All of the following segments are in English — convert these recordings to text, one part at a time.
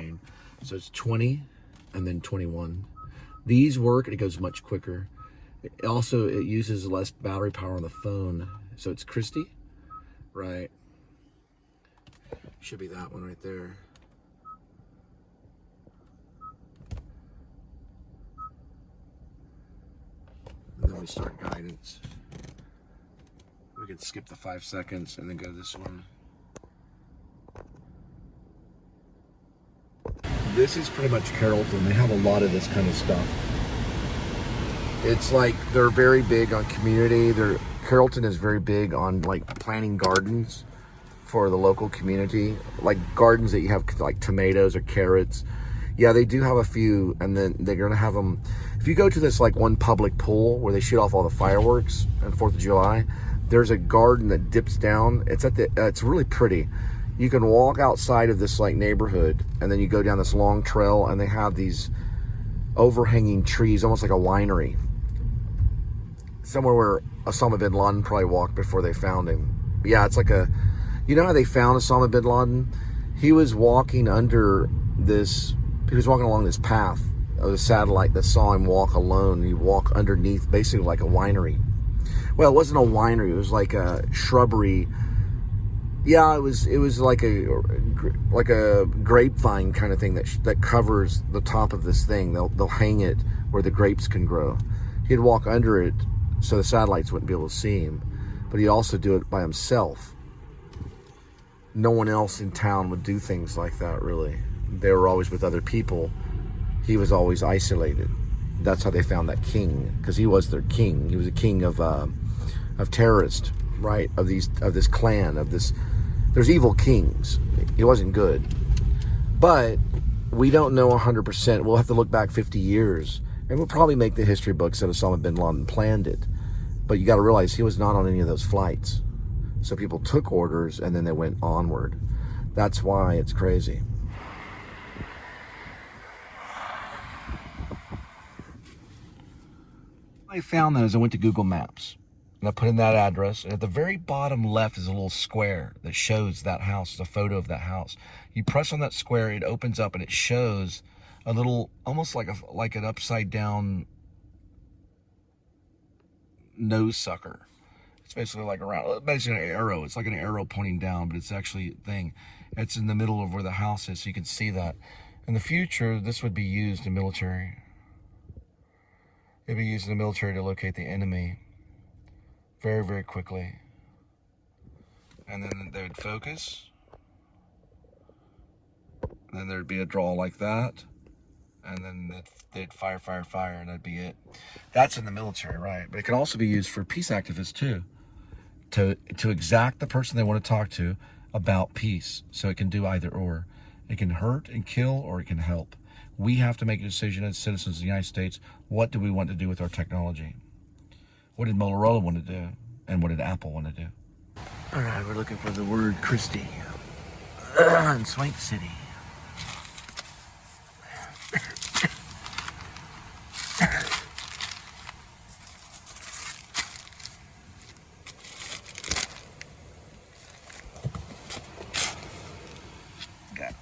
rain. So it's 20 and then 21. These work and it goes much quicker. It uses less battery power on the phone. So it's Christy, right? Should be that one right there. And then we start guidance. We could skip the 5 seconds and then go to this one. This is pretty much Carrollton. They have a lot of this kind of stuff. It's like they're very big on community. Carrollton is very big on like planting gardens for the local community, like gardens that you have like tomatoes or carrots. Yeah, they do have a few, and then they're gonna have them. If you go to this like one public pool where they shoot off all the fireworks on 4th of July, there's a garden that dips down. It's really pretty. You can walk outside of this like neighborhood, and then you go down this long trail, and they have these overhanging trees, almost like a winery. Somewhere where Osama bin Laden probably walked before they found him. Yeah, it's like you know how they found Osama bin Laden? He was walking along this path of a satellite that saw him walk alone. He walked underneath basically like a winery. Well, it wasn't a winery, it was like a shrubbery. Yeah, it was like a grapevine kind of thing that covers the top of this thing. They'll hang it where the grapes can grow. He'd walk under it so the satellites wouldn't be able to see him, but he'd also do it by himself. No one else in town would do things like that, really. They were always with other people. He was always isolated. That's how they found that king, because he was their king. He was a king of terrorists, right? Of this clan, there's evil kings. He wasn't good. But we don't know 100%. We'll have to look back 50 years, and we'll probably make the history books that Osama bin Laden planned it. But you got to realize he was not on any of those flights. So people took orders, and then they went onward. That's why it's crazy. I found that as I went to Google Maps. And I put in that address, and at the very bottom left is a little square that shows that house. It's a photo of that house. You press on that square, it opens up, and it shows a little, almost like an upside down nose sucker. It's basically like basically an arrow. It's like an arrow pointing down, but it's actually a thing. It's in the middle of where the house is, so you can see that. In the future, this would be used in military. It'd be used in the military to locate the enemy very, very quickly. And then they would focus. And then there'd be a draw like that. And then they'd fire, and that'd be it. That's in the military, right? But it can also be used for peace activists too. To exact the person they want to talk to about peace. So it can do either or. It can hurt and kill, or it can help. We have to make a decision as citizens of the United States. What do we want to do with our technology? What did Motorola want to do? And what did Apple want to do? All right, we're looking for the word Christie in Swank City. Got it.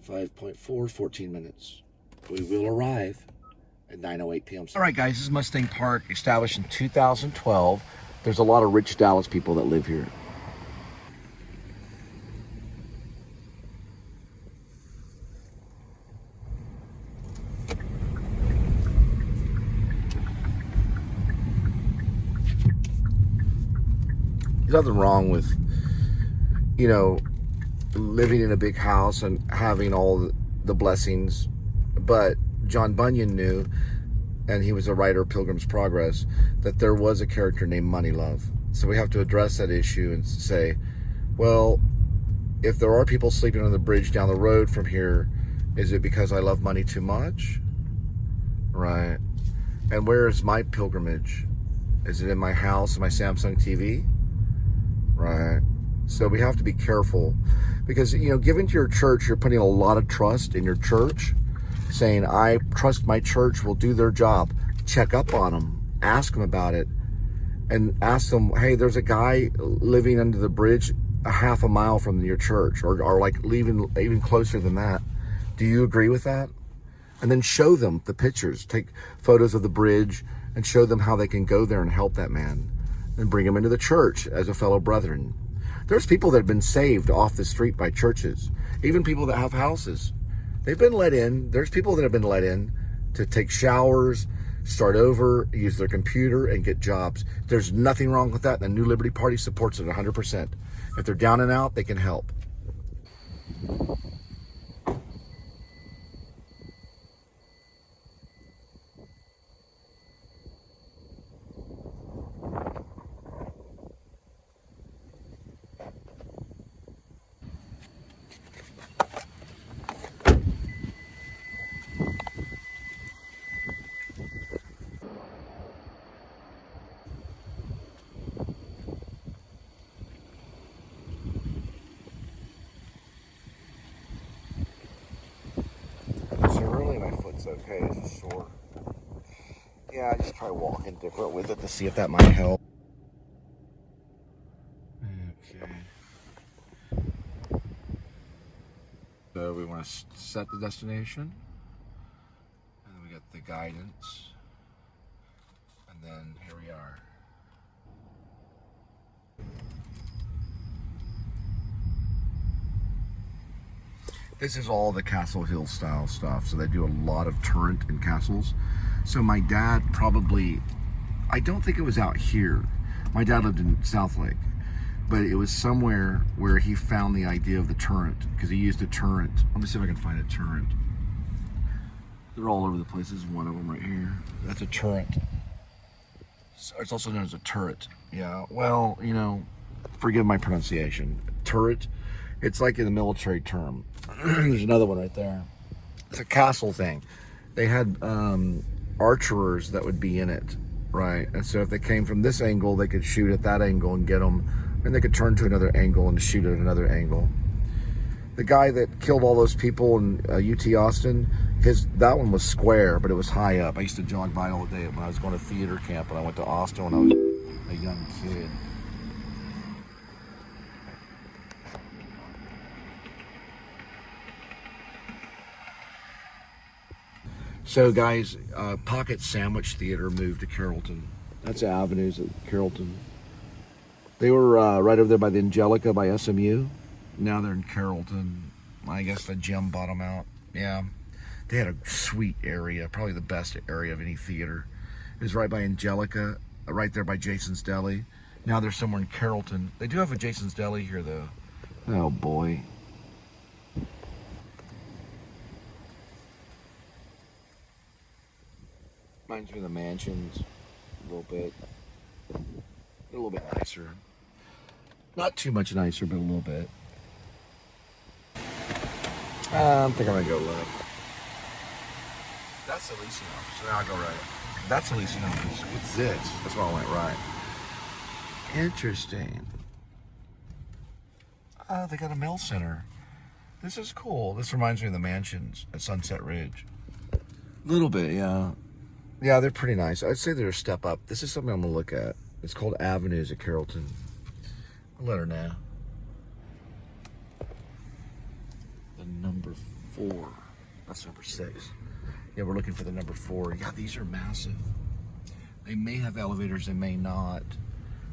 5.4, 14 minutes. We will arrive at 9:08 p.m. All right, guys, this is Mustang Park, established in 2012. There's a lot of rich Dallas people that live here. There's nothing wrong with, living in a big house and having all the blessings, but John Bunyan knew, and he was a writer of Pilgrim's Progress, that there was a character named Money Love. So we have to address that issue and say, well, if there are people sleeping on the bridge down the road from here, is it because I love money too much? Right. And where is my pilgrimage? Is it in my house and my Samsung TV? Right. So we have to be careful because, you know, giving to your church, you're putting a lot of trust in your church, saying, I trust my church will do their job. Check up on them, ask them about it, and ask them, hey, there's a guy living under the bridge a half a mile from your church, or like leaving even closer than that. Do you agree with that? And then show them the pictures, take photos of the bridge and show them how they can go there and help that man and bring him into the church as a fellow brethren. There's people that have been saved off the street by churches, even people that have houses. They've been let in. There's people that have been let in to take showers, start over, use their computer, and get jobs. There's nothing wrong with that. The New Liberty Party supports it 100%. If they're down and out, they can help. So really my foot's okay, it's just sore. Yeah, I just try walking different with it to see if that might help. Okay. So we want to set the destination, and then we got the guidance, and then here we are. This is all the Castle Hill style stuff. So they do a lot of turret and castles. So my dad probably, I don't think it was out here. My dad lived in South Lake, but it was somewhere where he found the idea of the turret because he used a turret. Let me see if I can find a turret. They're all over the place. This is one of them right here. That's a turret. It's also known as a turret. Yeah, well, you know, forgive my pronunciation. Turret, it's like in the military term. There's another one right there. It's a castle thing. They had archers that would be in it, right? And so if they came from this angle, they could shoot at that angle and get them. And they could turn to another angle and shoot at another angle. The guy that killed all those people in UT Austin, that one was square, but it was high up. I used to jog by all day when I was going to theater camp, and I went to Austin when I was a young kid. So guys, Pocket Sandwich Theater moved to Carrollton. That's Avenues at Carrollton. They were right over there by the Angelica by SMU. Now they're in Carrollton. I guess the gym bought them out. Yeah, they had a sweet area, probably the best area of any theater. It was right by Angelica, right there by Jason's Deli. Now they're somewhere in Carrollton. They do have a Jason's Deli here though. Oh boy. Reminds me of the mansions a little bit. They're a little bit nicer. Not too much nicer, but a little bit. I think I'm gonna go left. That's the leasing office. Now I'll go right. That's the leasing office. What's this? That's why I went right. Interesting. Oh, they got a mail center. This is cool. This reminds me of the mansions at Sunset Ridge. A little bit, yeah. Yeah, they're pretty nice. I'd say they're a step up. This is something I'm gonna look at. It's called Avenues at Carrollton. I'll let her know. The number 4. That's number 6. Yeah, we're looking for the number 4. Yeah, these are massive. They may have elevators, they may not.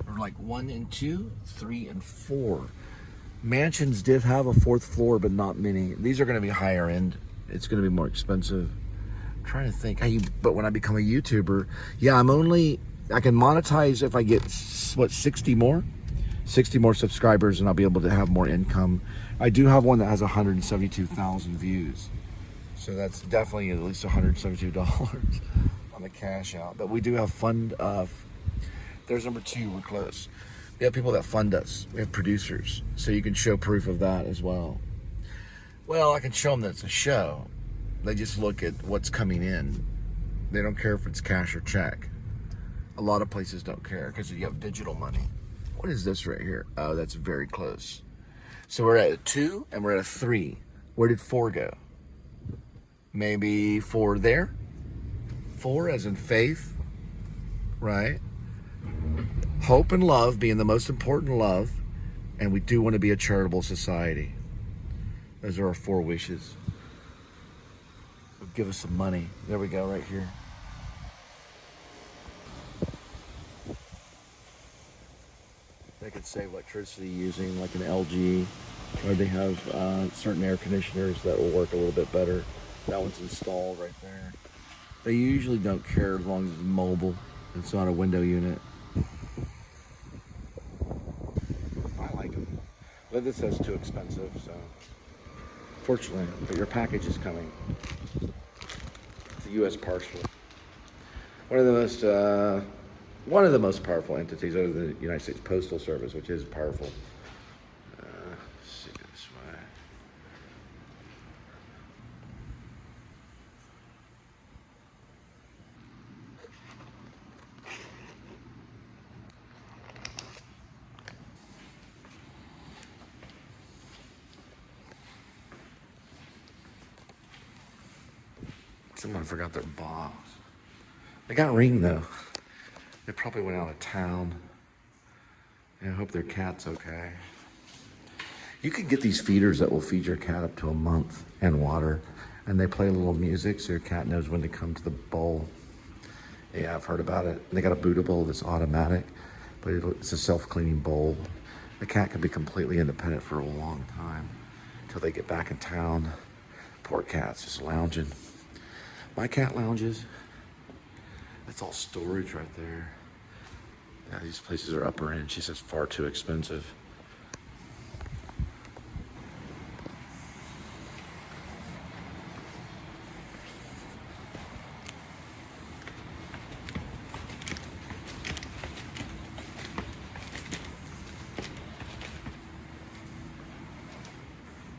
Or like 1 and 2, 3 and 4. Mansions did have a 4th floor, but not many. These are going to be higher end. It's going to be more expensive. I'm trying to think. But when I become a YouTuber, yeah, I can monetize if I get, 60 more? 60 more subscribers, and I'll be able to have more income. I do have one that has 172,000 views. So that's definitely at least $172 on the cash out. But we do have fund. There's number 2. We're close. We have people that fund us. We have producers. So you can show proof of that as well. Well, I can show them that it's a show. They just look at what's coming in. They don't care if it's cash or check. A lot of places don't care because you have digital money. What is this right here? Oh, that's very close. So we're at a 2 and we're at a 3. Where did 4 go? Maybe 4 there? 4 as in faith, right? Hope and love being the most important love. And we do want to be a charitable society. Those are our 4 wishes. Give us some money. There we go, right here. They could save electricity using like an LG, or they have certain air conditioners that will work a little bit better. That one's installed right there. They usually don't care as long as it's mobile. It's not a window unit. I like them. But this says too expensive, so fortunately, but your package is coming. It's a U.S. parcel. One of the most powerful entities other than the United States Postal Service, which is powerful. Let's see this way. Someone forgot their box. They got ring though. They probably went out of town. I hope their cat's okay. You could get these feeders that will feed your cat up to a month and water, and they play a little music so your cat knows when to come to the bowl. Yeah, I've heard about it. They got a Buddha bowl that's automatic, but it's a self-cleaning bowl. The cat can be completely independent for a long time until they get back in town. Poor cat's just lounging. My cat lounges. That's all storage right there. Yeah, these places are upper end. She says far too expensive.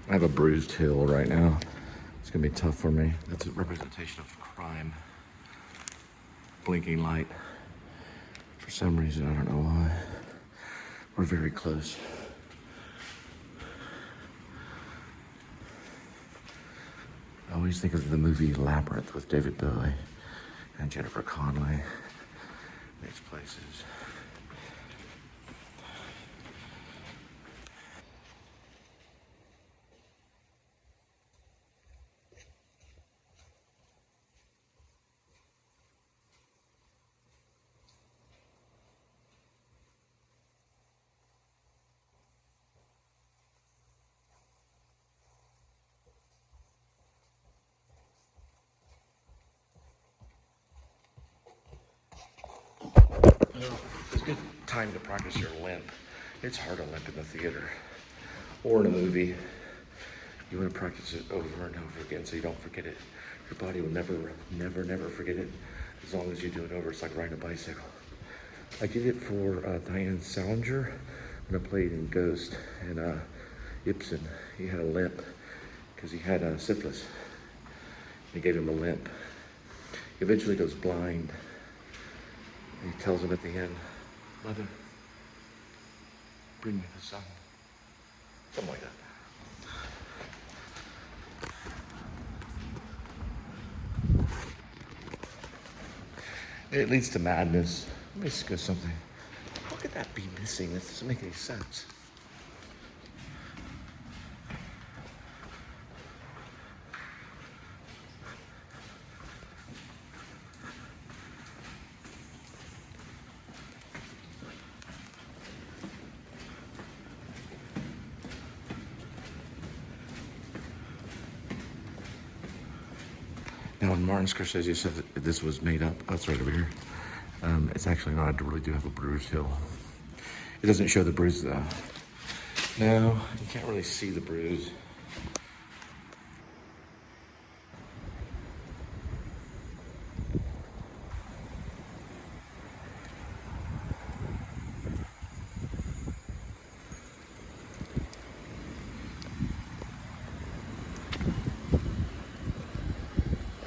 I have a bruised heel right now. It's gonna be tough for me. That's a representation of crime. Blinking light. For some reason, I don't know why. We're very close. I always think of the movie Labyrinth with David Bowie and Jennifer Connelly. These places. It's a good time to practice your limp. It's hard to limp in the theater or in a movie. You want to practice it over and over again so you don't forget it. Your body will never forget it as long as you do it over. It's like riding a bicycle. I did it for Diane Salinger when I played in Ghost, and Ibsen. He had a limp because he had syphilis. They gave him a limp. He eventually goes blind. And he tells him at the end, "Mother, bring me the sun." Something like that. It leads to madness. Let me just go something. How could that be missing? This doesn't make any sense. Now, when Martin Scorsese said that this was made up, oh, it's right over here. It's actually not. I really do have a bruised heel. It doesn't show the bruise though. No, you can't really see the bruise.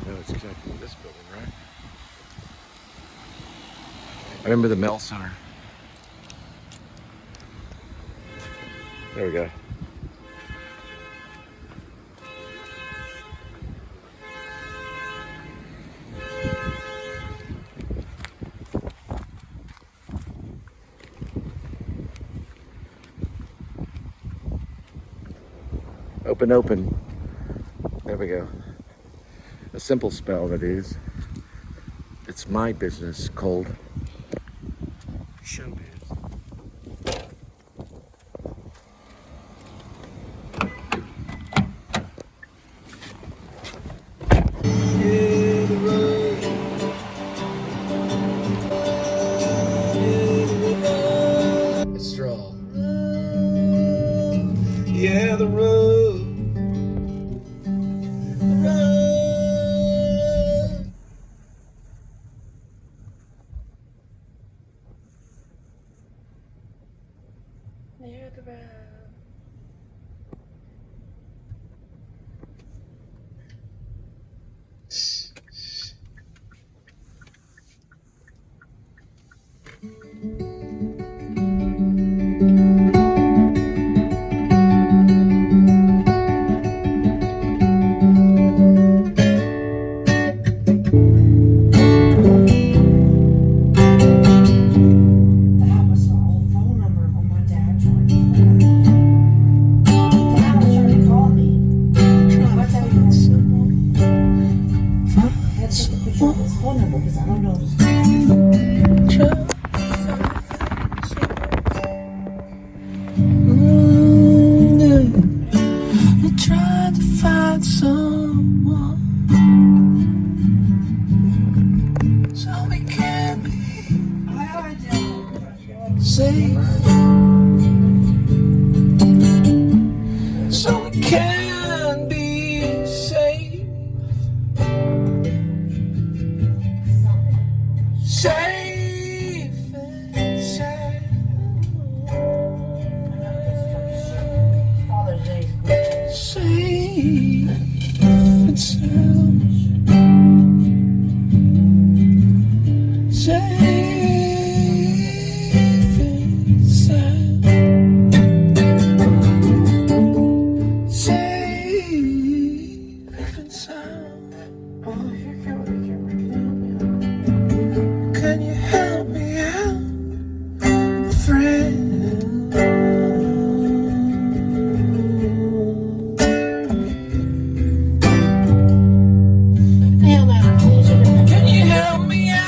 No, it's exactly this building, right? I remember the Mel Center. There we go. Open, open. There we go. A simple spell, that is. It's my business, Cole. Showbiz. Straw. Yeah, the road. The road. Near the road. So we can be safe. Safe and sound. Safe and sound. Safe and sound. Safe and sound. Oh, here can we can you help me out, friend? Can you help me out?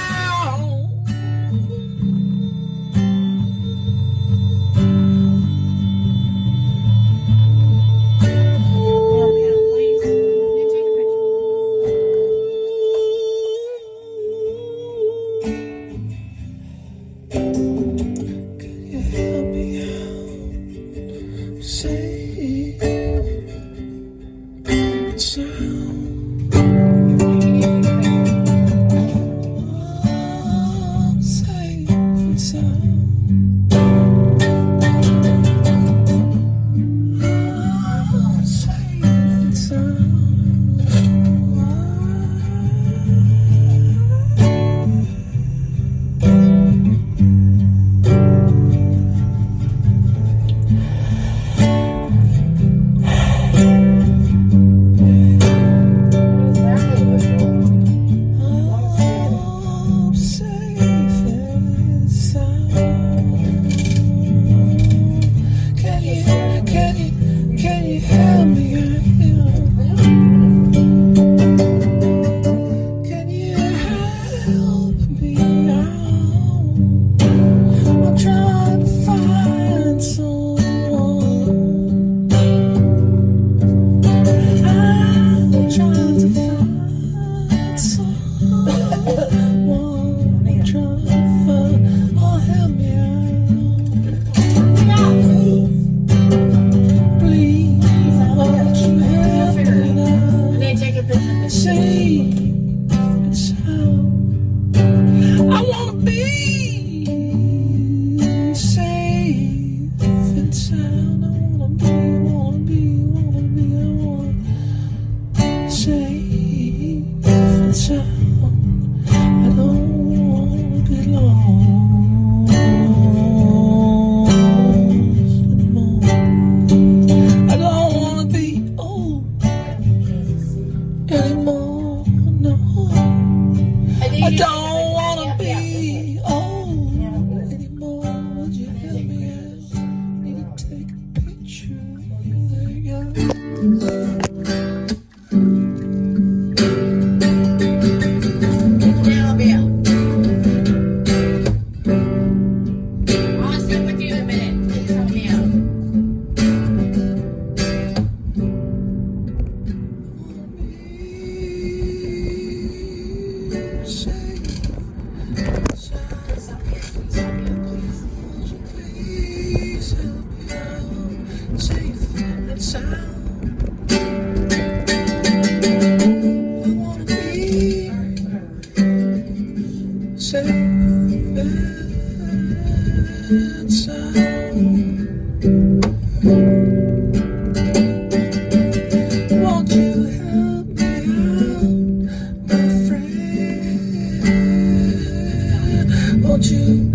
Won't you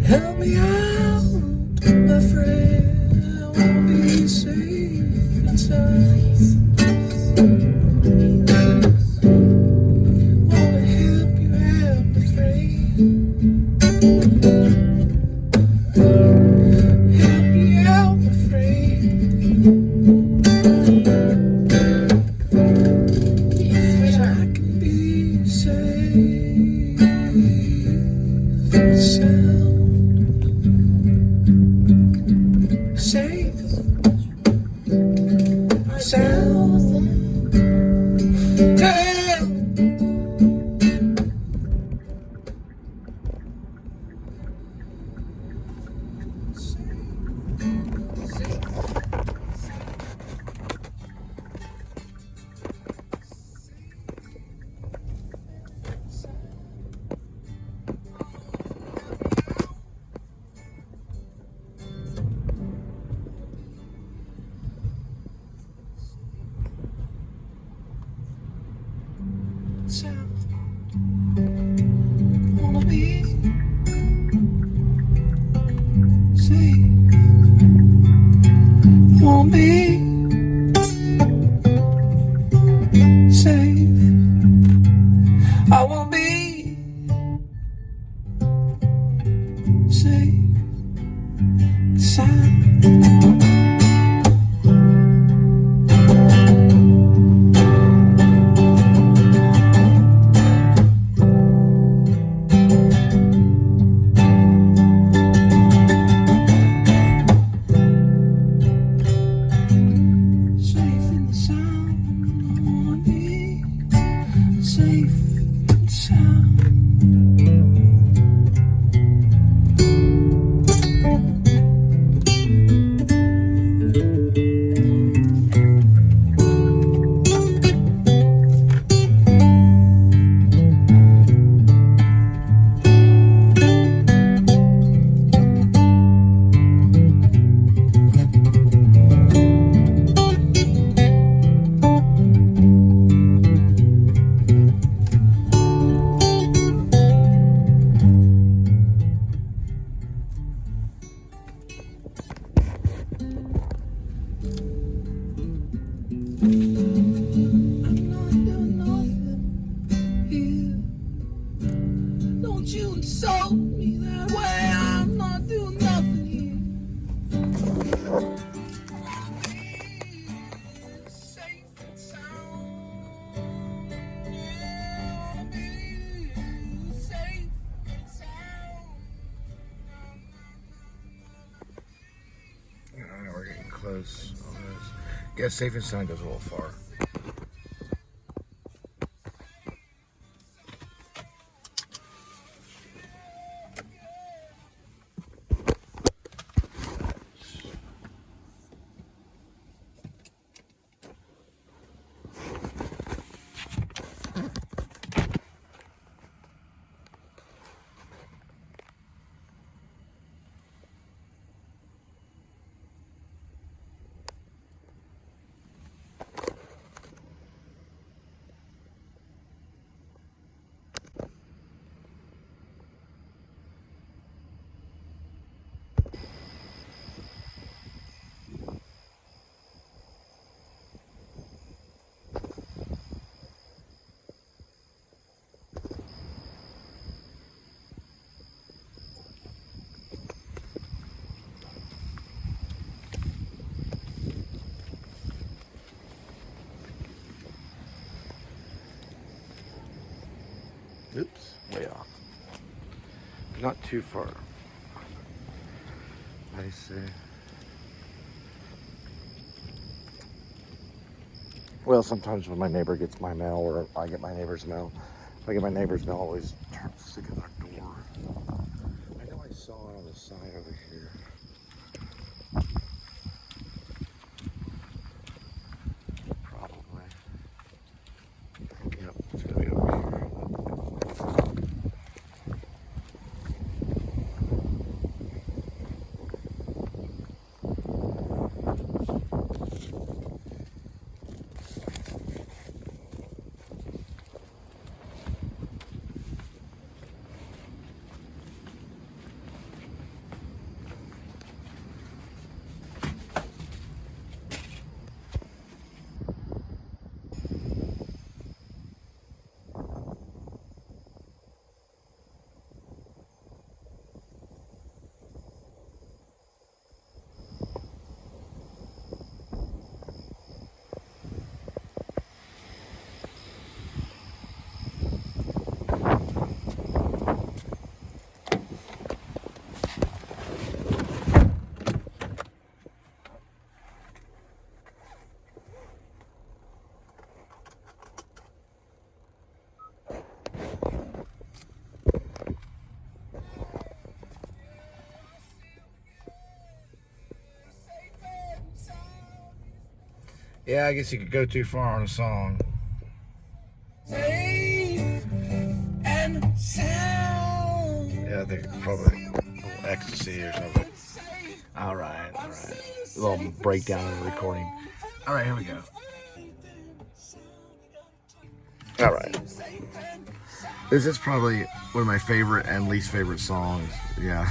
help me out, my friend? I wanna be safe inside. Wanna help you out, my friend. Help me out, my friend. So I can be safe and sound. Safe, sound, yeah. Sound. Wanna be safe. Wanna be safe. I wanna be safe. Sound. Safe in the sound. I wanna be safe and sound. I'm not doing nothing here. Don't you insult me that way. I'm not doing nothing here. Safe and sound. Yeah, I wanna be safe and sound. Alright, we're getting close on this. Yeah, safe and sound goes a little far. Oops, way off. Not too far. I see. Well, sometimes when my neighbor gets my mail or I get my neighbor's mail, if I get my neighbor's mail, I always stick it on their door. I know I saw it on the side over here. Yeah, I guess you could go too far on a song. Safe and sound. Yeah, I think probably a little ecstasy or something. All right. A little breakdown of the recording. All right, here we go. All right. This is probably one of my favorite and least favorite songs. Yeah.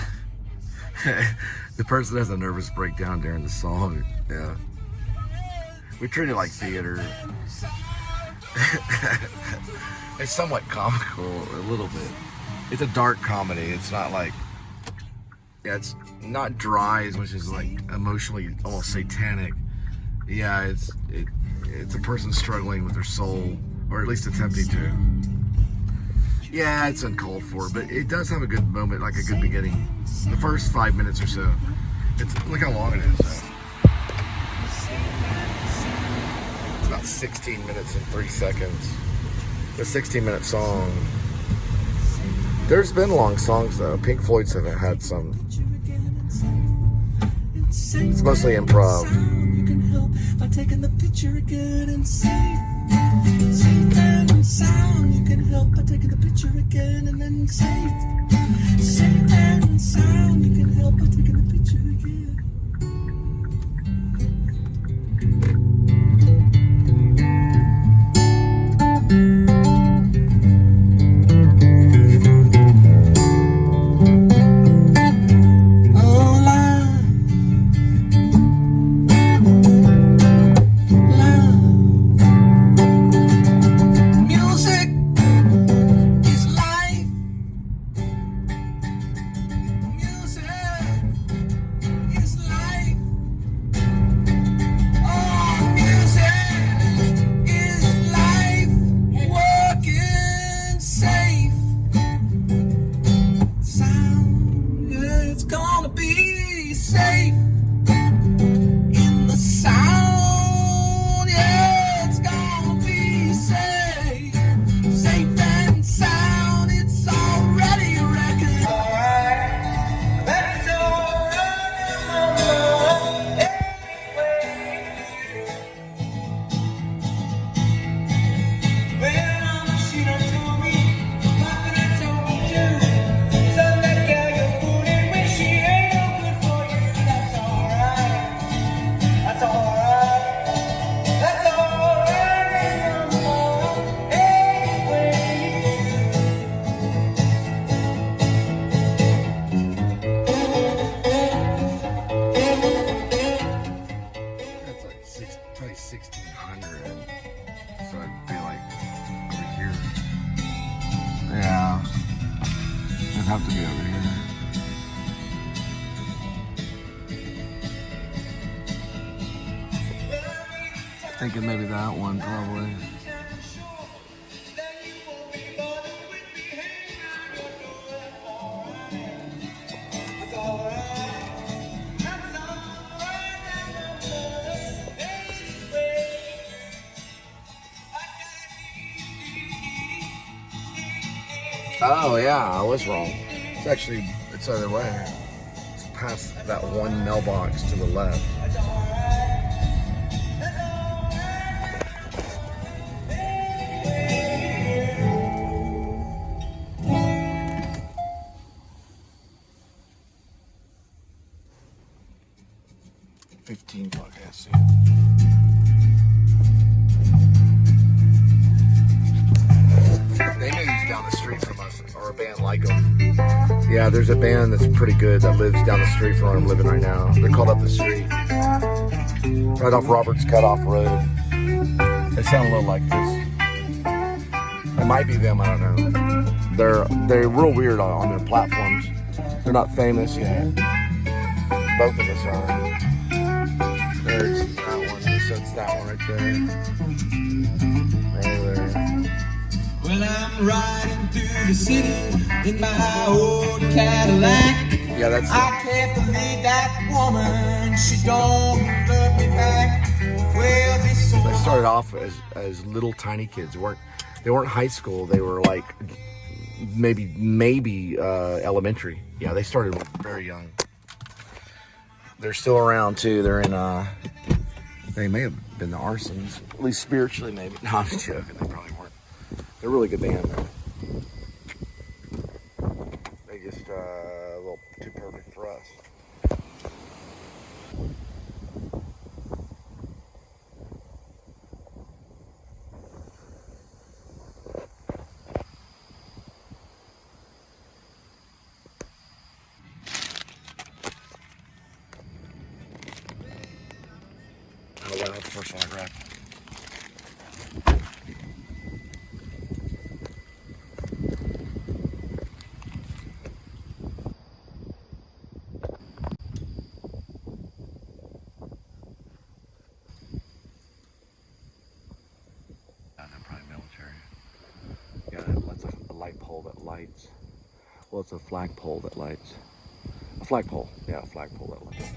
The person has a nervous breakdown during the song. Yeah. We treat it like theater. It's somewhat comical, a little bit. It's a dark comedy. It's not like, yeah, it's not dry as much as like emotionally almost satanic. Yeah, it's a person struggling with their soul, or at least attempting to. Yeah, it's uncalled for, but it does have a good moment, like a good beginning. The first 5 minutes or so. Look how long it is. It's about 16 minutes and 3 seconds. The 16-minute song. There's been long songs though. Pink Floyd's have had some. It's mostly improv. You can help by taking the picture again and safe and sound. You can help by taking the picture again and then safe and sound. You can help by taking the picture again. Probably 1600, so it'd be like over here. Yeah, it'd have to be over here. Thinking maybe that one, probably. Oh yeah, I was wrong. It's the other way. It's past that one mailbox to the left. $15, I see. They may be down the street from us, or a band like them. Yeah, there's a band that's pretty good that lives down the street from where I'm living right now. They're called Up the Street. Right off Roberts Cutoff Road. They sound a little like this. It might be them, I don't know. They're real weird on their platforms. They're not famous yet. Both of us are. There's that one. So it's that one right there. Right there. Well, I'm riding through the city in my old Cadillac. Yeah, that's it. I can't believe that woman, she don't love me back. Well, They started off as little tiny kids. They weren't high school. They were like maybe elementary. Yeah, they started very young. They're still around too. They're in They may have been the Arsons, at least spiritually, maybe. No, I'm just joking. They probably weren't. They're a really good band, though. They just a little too perfect for us. Oh wow, that's the first one I grabbed. They're probably military. Yeah, that's a light pole that lights. Well, it's a flagpole that lights. A flagpole. Yeah, a flagpole that lights.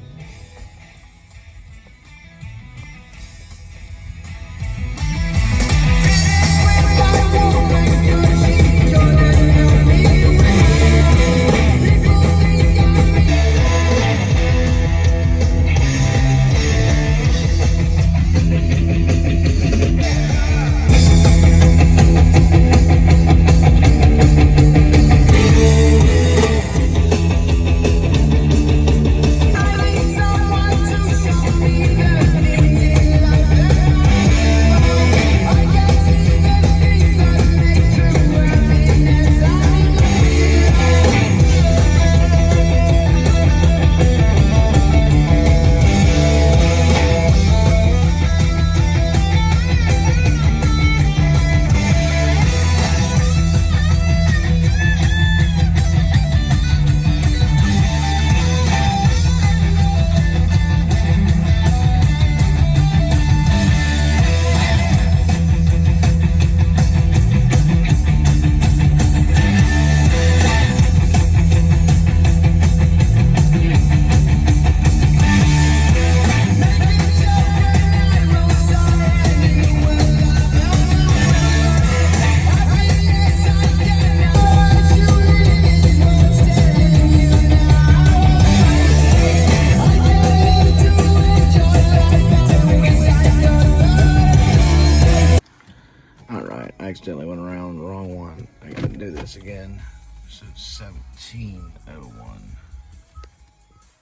I accidentally went around the wrong one. I gotta do this again. So 1701.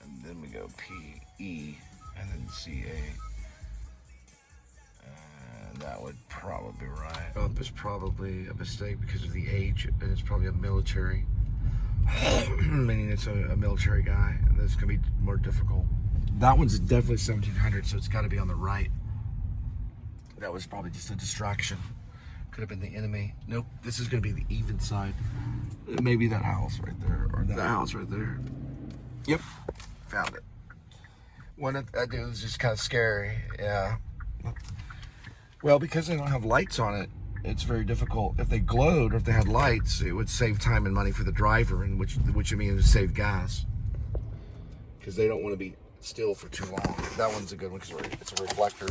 And then we go PE and then CA. And that would probably be right. Up is probably a mistake because of the age, and it's probably a military. Meaning it's a military guy, and that's gonna be more difficult. That one's definitely 1700, so it's gotta be on the right. That was probably just a distraction. Could have been the enemy. Nope, this is gonna be the even side. Maybe that house right there, or that house right there. Yep, found it. One that dude was just kind of scary, yeah. Well, because they don't have lights on it, it's very difficult. If they glowed or if they had lights, it would save time and money for the driver, and which would mean it would save gas. Because they don't want to be still for too long. That one's a good one because it's a reflector.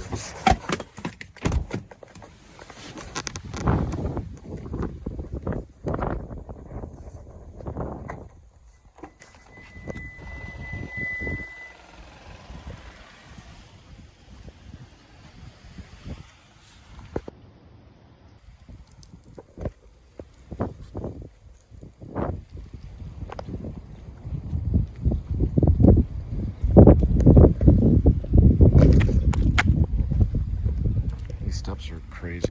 Steps are crazy.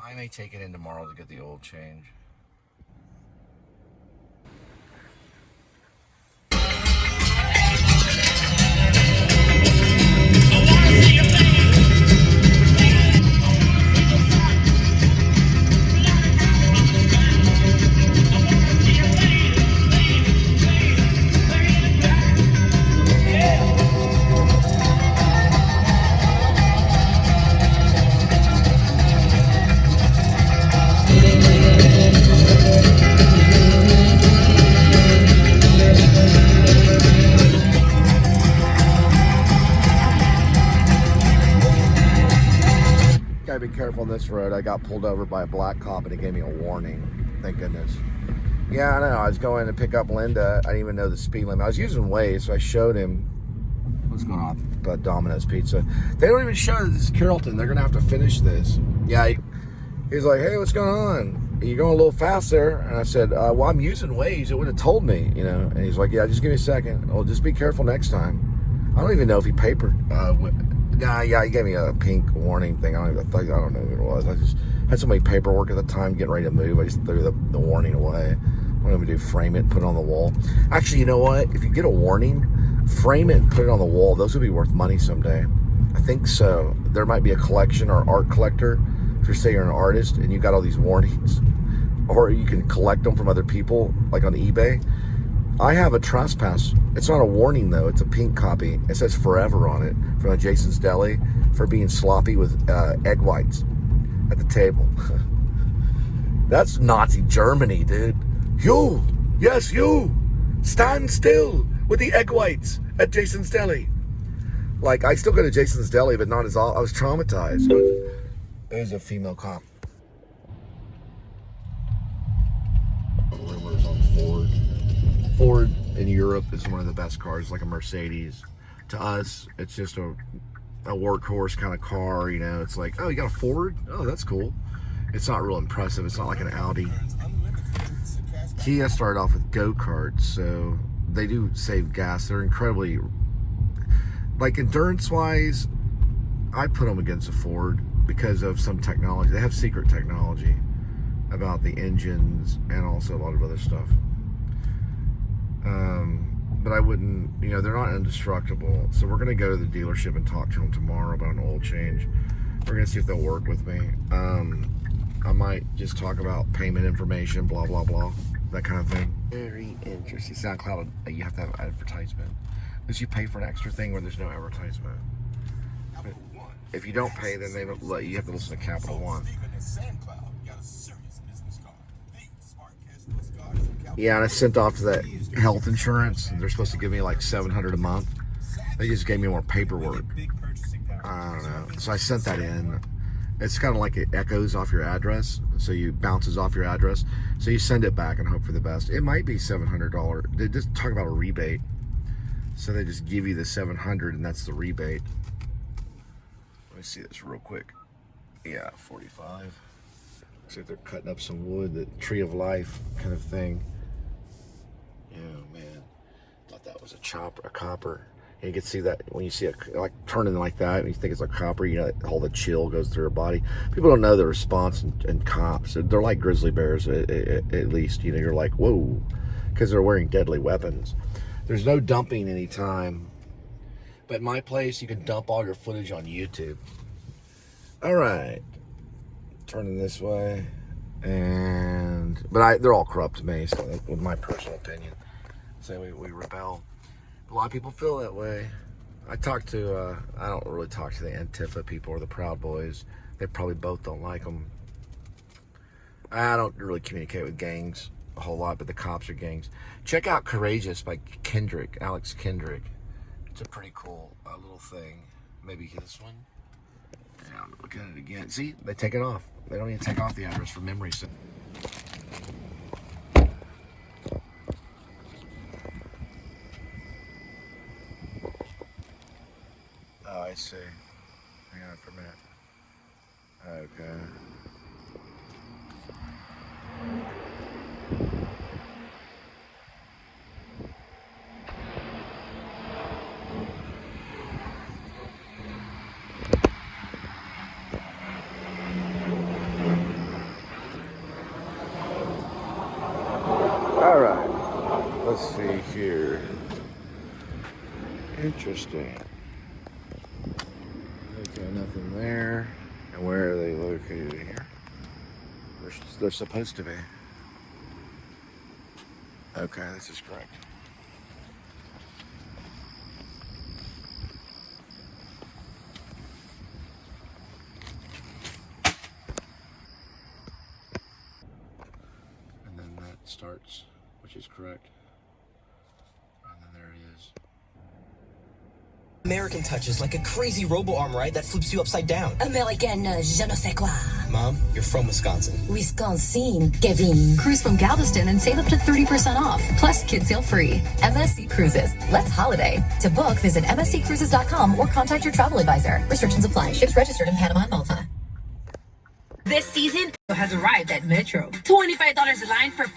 I may take it in tomorrow to get the oil change. Gotta be careful on this road. I got pulled over by a black cop and he gave me a warning. Thank goodness. Yeah, I know. I was going to pick up Linda. I didn't even know the speed limit. I was using Waze, so I showed him What's going on? But Domino's Pizza. They don't even show this is Carrollton. They're gonna have to finish this. Yeah, he's like, hey, what's going on? You're going a little fast there. And I said, well, I'm using Waze. It would have told me, you know. And he's like, yeah, just give me a second. Oh, just be careful next time. I don't even know if he papered. Yeah, he gave me a pink warning thing. I don't know who it was. I just had so many paperwork at the time, getting ready to move. I just threw the warning away. What am I gonna do? Frame it and put it on the wall? Actually, you know what? If you get a warning, frame it and put it on the wall. Those would be worth money someday. I think so. There might be a collection or art collector. If you say you're an artist and you got all these warnings, or you can collect them from other people, like on eBay. I have a trespass. It's not a warning though. It's a pink copy. It says forever on it from Jason's Deli for being sloppy with egg whites at the table. That's Nazi Germany, dude. You, yes, you, stand still with the egg whites at Jason's Deli. Like, I still go to Jason's Deli, but not as all. I was traumatized. There's a female cop. Rumors on Ford. Ford in Europe is one of the best cars, like a Mercedes. To us, it's just a workhorse kind of car, you know. It's like, oh, you got a Ford? Oh, that's cool. It's not real impressive. It's not like an Audi. Kia started off with go-karts, so they do save gas. They're incredibly, like, endurance-wise, I put them against a Ford because of some technology. They have secret technology about the engines and also a lot of other stuff. But I wouldn't, you know, they're not indestructible. So we're going to go to the dealership and talk to them tomorrow about an oil change. We're going to see if they'll work with me. I might just talk about payment information, blah, blah, blah, that kind of thing. Very interesting. SoundCloud, you have to have advertisement. Because you pay for an extra thing where there's no advertisement. But if you don't pay, then they don't let you. You have to listen to Capital One. Yeah, and I sent off to that health insurance. They're supposed to give me like $700 a month. They just gave me more paperwork. I don't know. So I sent that in. It's kind of like it echoes off your address, so you bounces off your address. So you send it back and hope for the best. It might be $700. They just talk about a rebate. So they just give you the $700 and that's the rebate. Let me see this real quick. Yeah, 45. Looks like they're cutting up some wood, the tree of life kind of thing. Yeah, man. Thought that was a copper. And you can see that when you see it like turning like that, and you think it's a copper, you know, all the chill goes through your body. People don't know the response in cops. They're like grizzly bears, at least. You know, you're like, whoa, because they're wearing deadly weapons. There's no dumping anytime. But in my place, you can dump all your footage on YouTube. All right. Turning this way. But they're all corrupt to me, so with my personal opinion. So we rebel. A lot of people feel that way. I don't really talk to the Antifa people or the Proud Boys. They probably both don't like them. I don't really communicate with gangs a whole lot, but the cops are gangs. Check out Courageous by Alex Kendrick. It's a pretty cool little thing. Maybe this one. Yeah, I'm looking at it again. See, they take it off. They don't even take off the address for memory. So. Oh, I see. Hang on for a minute. Okay. All right. Let's see here. Interesting. Okay, nothing there. And where are they located here? They're supposed to be. Okay, this is correct. And then that starts, which is correct. And then there it is. American touches, like a crazy robo-arm ride that flips you upside down. American, je ne sais quoi. Mom, you're from Wisconsin. Wisconsin, Kevin. Cruise from Galveston and save up to 30% off. Plus, kids sail free. MSC Cruises. Let's holiday. To book, visit msccruises.com or contact your travel advisor. Restrictions apply. Ships registered in Panama and Malta. This season has arrived at Metro. $25 a line for...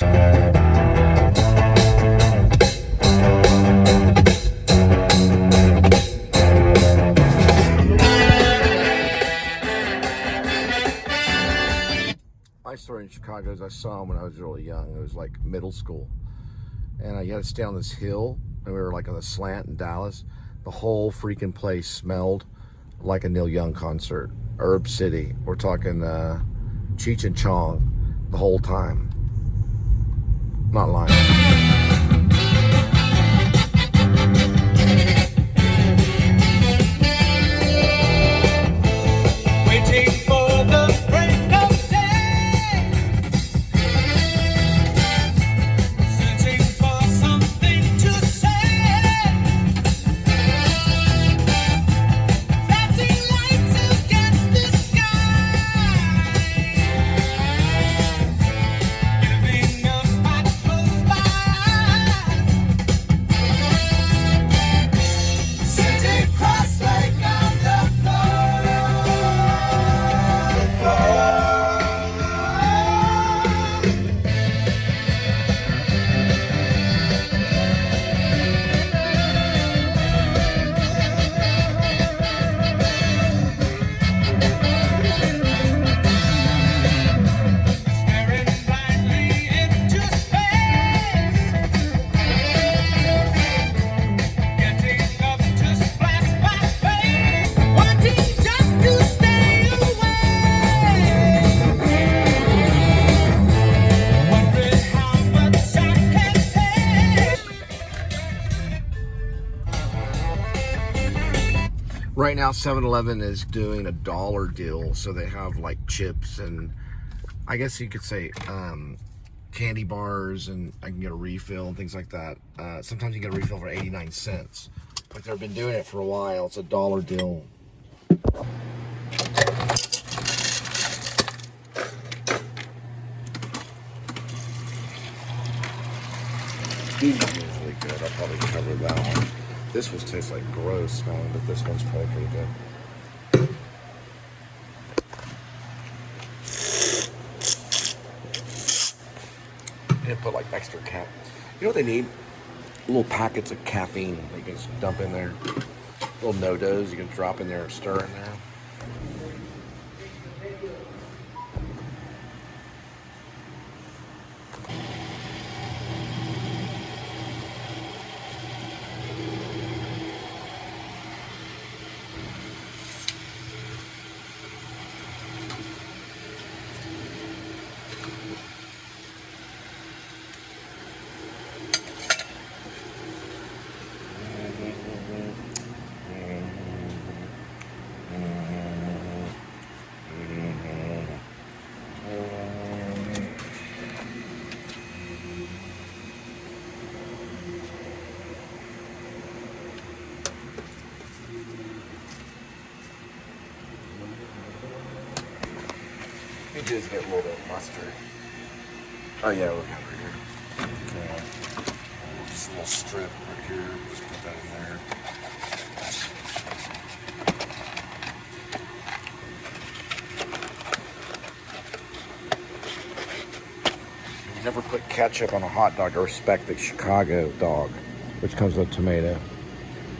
My story in Chicago is I saw him when I was really young. It was like middle school. And you had to stay on this hill, and we were like on a slant in Dallas. The whole freaking place smelled like a Neil Young concert. Herb City. We're talking Cheech and Chong the whole time. Not lying. Waiting for the break of day, searching for something to say, flashing lights against the sky, giving up my close by, sitting cross-legged on the floor. Staring blindly into space, getting up to splash my face, wanting just to stay away, wondering how much I can take. Right now, 7-Eleven is doing a $1 deal. So they have like chips and I guess you could say candy bars, and I can get a refill and things like that. Sometimes you get a refill for 89 cents. But they've been doing it for a while. It's a $1 deal. These are usually good. I'll probably cover that one. This one tastes like gross smelling, but this one's probably pretty good. And put like extra cap. You know what they need? Little packets of caffeine that you can just dump in there. Little no-dos you can drop in there and stir in there. You just get a little bit of mustard. Oh yeah, we'll have right here. Okay. Just a little strip right here. Just put that in there. You never put ketchup on a hot dog to respect the Chicago dog, which comes with tomato.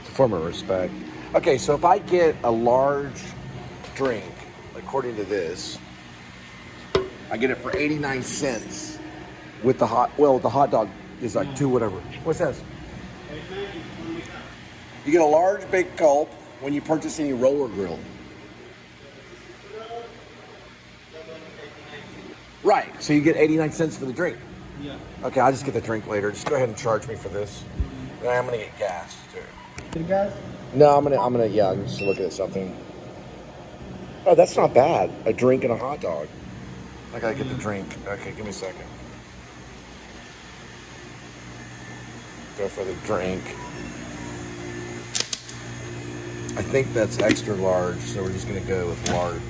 It's a form of respect. Okay, so if I get a large drink, according to this, I get it for 89 cents with the hot, well, the hot dog is like $2 whatever. What's that? You get a large big gulp when you purchase any roller grill. Right, so you get 89 cents for the drink. Yeah. Okay, I'll just get the drink later. Just go ahead and charge me for this. And I'm gonna get gas too. Good guys? No, I'm gonna, yeah, I'm just looking at something. Oh, that's not bad. A drink and a hot dog. I gotta get the drink. Okay, give me a second. Go for the drink. I think that's extra large, so we're just gonna go with large.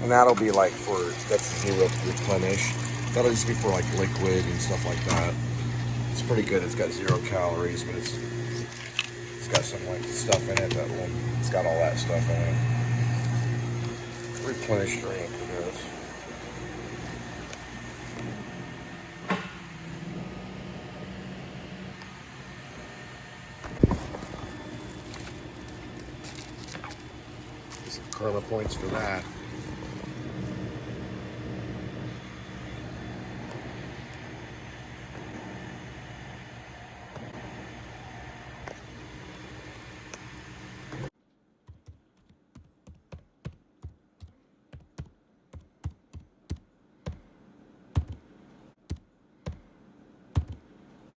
And that'll be like that's 0 to replenish. That'll just be for like liquid and stuff like that. It's pretty good. It's got 0 calories, but it's got some like stuff in it it's got all that stuff in it. Replenish drink for this. Some karma points for that.